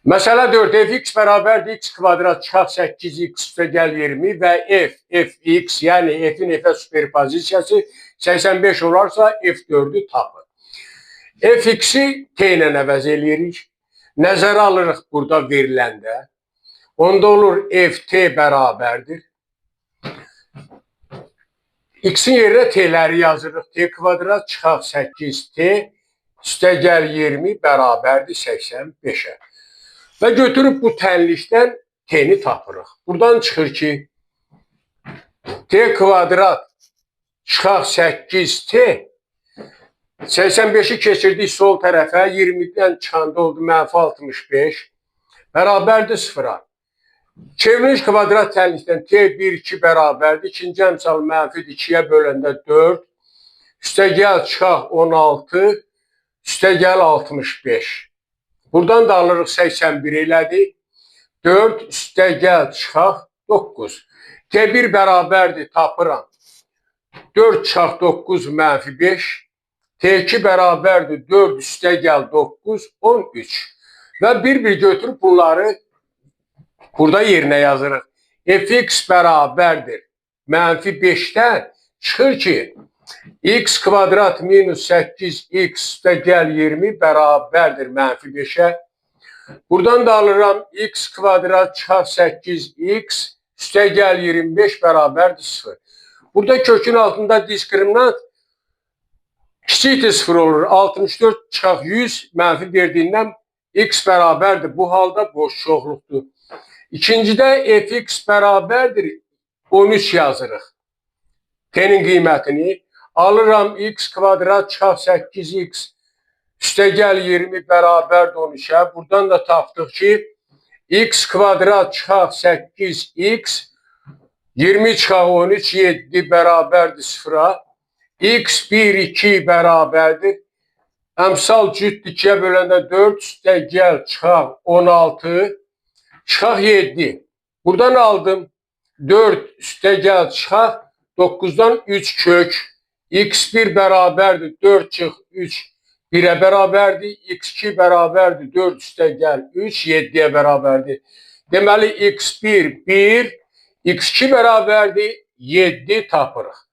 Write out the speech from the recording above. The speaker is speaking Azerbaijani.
Məsələ 4. Fx bərabərdir x kvadrat çıxaq 8x üstə gəl 20 və fx, yəni f-in f-ə superpozisiyası 85 olarsa f4'ü tapın. Fx-i t ilə əvəz eləyirik. Nəzərə alırıq burada veriləndə. Onda olur ft bərabərdir. X-in yerinə t-ləri yazırıq. T kvadrat çıxaq 8t üstə gəl 20 bərabərdir 85'ə. Və götürüb bu tənlikdən t-ni tapırıq. Buradan çıxır ki, t kvadrat çıxaq 8t 85'i keçirdik sol tərəfə, 20'dən çıxanda oldu -65 bərabərdir 0'a. Çevriliş kvadrat tənlikdən t1, 2 bərabərdir. İkinci əmsal -2'yə böləndə 4 üstə gəl çıxaq 16 üstə gəl 65. Buradan da alırıq 81 elədi. 4 üstə gəl çıxaq 9. T1 bərabərdir tapıram. 4 çıxaq 9 -5. T2 bərabərdir 4 üstə gəl 9 13. Və bir-bir götürüb bunları burada yerinə yazırıq. Fx bərabərdir -5'dən çıxır ki, x kvadrat minus 8x üstə gəl 20 bərabərdir -5'ə. Buradan da alıram x kvadrat çıxaq 8x üstə gəl 25 bərabərdir 0. Burada kökün altında diskriminant kiçikdir 0 olur. 64 çıxaq 100 mənfi verdiyindən x bərabərdir. Bu halda boş çoxluqdur. İkincidə fx bərabərdir 13 yazırıq. T'nin qiymətini alıram x kvadrat çıxaq 8x üstə gəl 20 bərabərdir 13'ə. Buradan da tapdıq ki, x kvadrat çıxaq 8x 20 çıxaq 13 7 bərabərdir 0'a. X 1 2 bərabərdir. Əmsal cüt 2'yə böləndə 4 üstə gəl çıxaq 16 çıxaq 7. Buradan aldım 4 üstə gəl çıxaq 9'dan 3 kök. X1 bərabərdir 4 çıx 3 1'ə bərabərdir. X2 bərabərdir 4 üstə gəl 3 7'yə bərabərdir. Deməli x1 1 x2 bərabərdir 7 tapırıq.